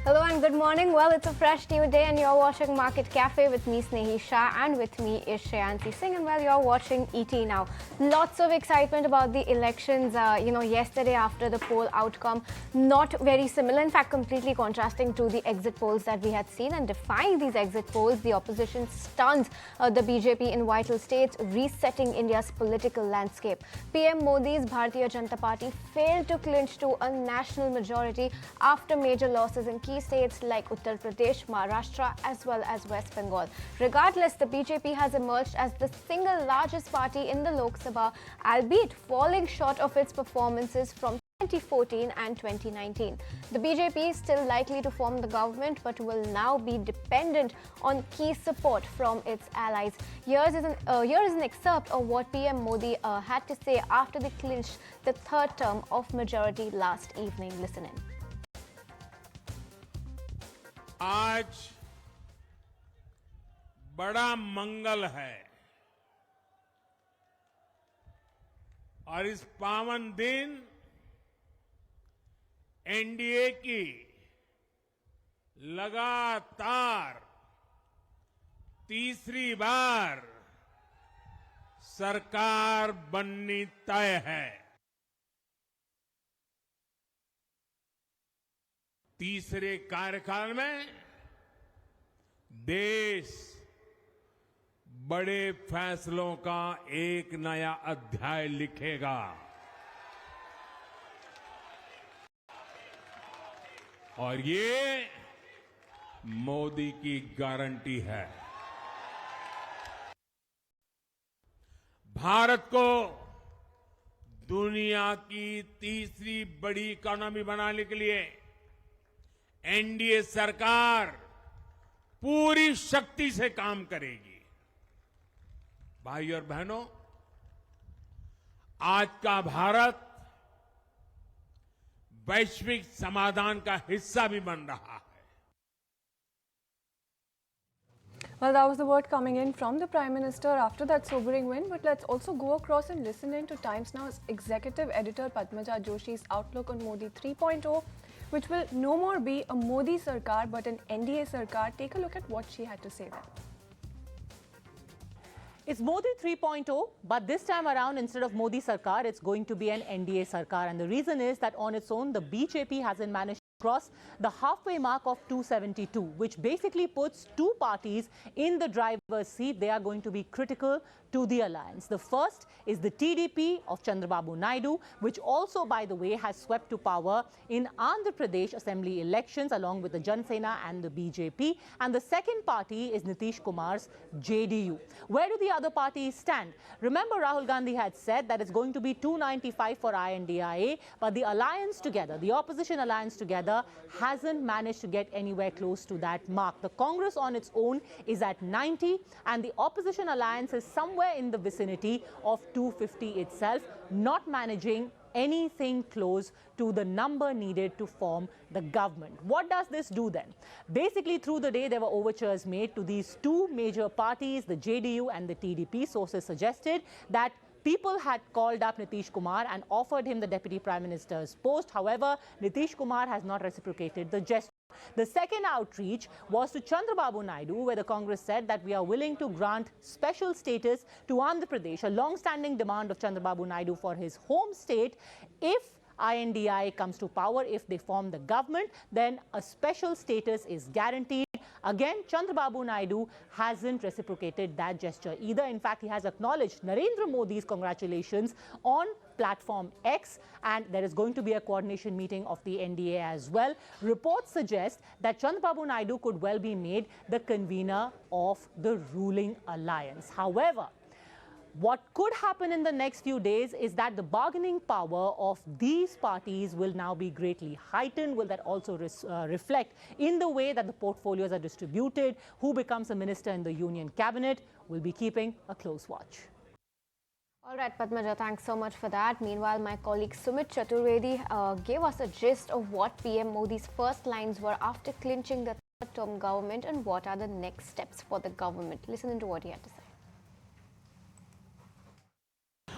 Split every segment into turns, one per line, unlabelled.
Hello and good morning. Well, it's a fresh new day and you're watching Market Cafe with me, Snehi Shah, and with me is Shreyansi Singh. And well, you're watching ET now. Lots of excitement about the elections, yesterday after the poll outcome. Not very similar, in fact, completely contrasting to the exit polls that we had seen. And defying these exit polls, the opposition stuns the BJP in vital states, resetting India's political landscape. PM Modi's Bharatiya Janata Party failed to clinch to a national majority after major losses in key states like Uttar Pradesh, Maharashtra as well as West Bengal. Regardless, the BJP has emerged as the single largest party in the Lok Sabha, albeit falling short of its performances from 2014 and 2019. The BJP is still likely to form the government but will now be dependent on key support from its allies. Here is an excerpt of what PM Modi had to say after they clinched the third term of majority last evening. Listen in.
आज बड़ा मंगल है और इस पावन दिन NDA की लगातार तीसरी बार सरकार बननी तय है। तीसरे कार्यकाल में देश बड़े फैसलों का एक नया अध्याय लिखेगा और ये मोदी की गारंटी है। भारत को दुनिया की तीसरी बड़ी इकोनॉमी बनाने के लिए एनडीए सरकार पूरी शक्ति से काम करेगी। भाई और बहनों, आज का भारत वैश्विक समाधान का हिस्सा भी बन रहा है।
Well, that was the word coming in from the Prime Minister after that sobering win. But let's also go across and listen in to Times Now's executive editor Padmaja Joshi's outlook on Modi 3.0, which will no more be a Modi Sarkar but an NDA Sarkar. Take a look at what she had to say there.
It's Modi 3.0, but this time around, instead of Modi Sarkar, it's going to be an NDA Sarkar. And the reason is that on its own, the BJP hasn't managed to cross the halfway mark of 272, which basically puts two parties in the driver's seat. They are going to be critical to the alliance. The first is the TDP of Chandrababu Naidu, which also, by the way, has swept to power in Andhra Pradesh assembly elections along with the Jan Sena and the BJP. And the second party is Nitish Kumar's JDU. Where do the other parties stand? Remember, Rahul Gandhi had said that it's going to be 295 for INDIA, but the alliance together, the opposition alliance together, hasn't managed to get anywhere close to that mark. The Congress on its own is at 90, and the opposition alliance is somewhere in the vicinity of 250 itself, not managing anything close to the number needed to form the government. What does this do then? Basically, through the day, there were overtures made to these two major parties, the JDU and the TDP. Sources suggested that people had called up Nitish Kumar and offered him the Deputy Prime Minister's post. However, Nitish Kumar has not reciprocated the gesture. The second outreach was to Chandrababu Naidu, where the Congress said that we are willing to grant special status to Andhra Pradesh, a long-standing demand of Chandrababu Naidu for his home state. If INDI comes to power, if they form the government, then a special status is guaranteed. Again, Chandrababu Naidu hasn't reciprocated that gesture either. In fact, he has acknowledged Narendra Modi's congratulations on platform X, and there is going to be a coordination meeting of the NDA as well. Reports suggest that Chandrababu Naidu could well be made the convener of the ruling alliance. However, what could happen in the next few days is that the bargaining power of these parties will now be greatly heightened. Will that also reflect in the way that the portfolios are distributed? Who becomes a minister in the union cabinet? We'll be keeping a close watch.
All right, Padmaja, thanks so much for that. Meanwhile, my colleague Sumit Chaturvedi gave us a gist of what PM Modi's first lines were after clinching the third-term government and what are the next steps for the government. Listen to what he had to say.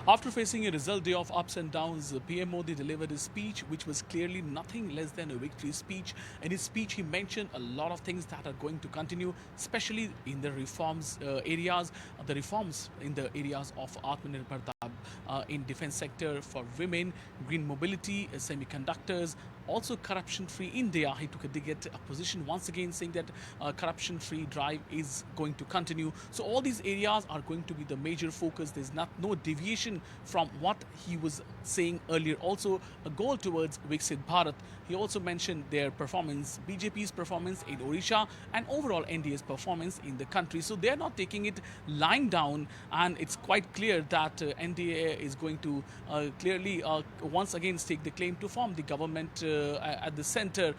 After facing a result day of ups and downs, PM Modi delivered a speech which was clearly nothing less than a victory speech. In his speech, he mentioned a lot of things that are going to continue, especially in the reforms areas, the reforms in the areas of Atmanirbharta in defense sector for women, green mobility, semiconductors, also corruption-free India. He took a dig at a position once again saying that corruption-free drive is going to continue. So all these areas are going to be the major focus. There's no deviation from what he was saying earlier. Also a goal towards Viksit Bharat. He also mentioned their performance, BJP's performance in Odisha and overall NDA's performance in the country. So they're not taking it lying down, and it's quite clear that NDA is going to clearly once again stake the claim to form the government at the center.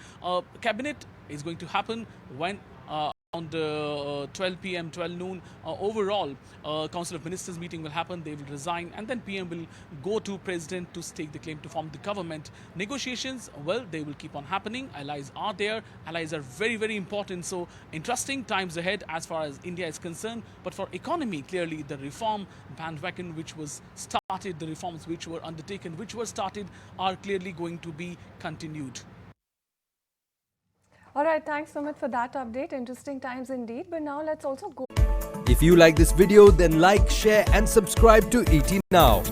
Cabinet is going to happen when around 12 p.m., 12 noon, overall Council of Ministers meeting will happen. They will resign, and then PM will go to President to stake the claim to form the government. Negotiations, well, they will keep on happening. Allies are there. Allies are very, very important. So interesting times ahead as far as India is concerned. But for economy, clearly the reform bandwagon which was started, the reforms which were undertaken, which were started, are clearly going to be continued.
All right, thanks so much for that update. Interesting times indeed. But now let's also go.
If you like this video, then like, share and subscribe to ET Now.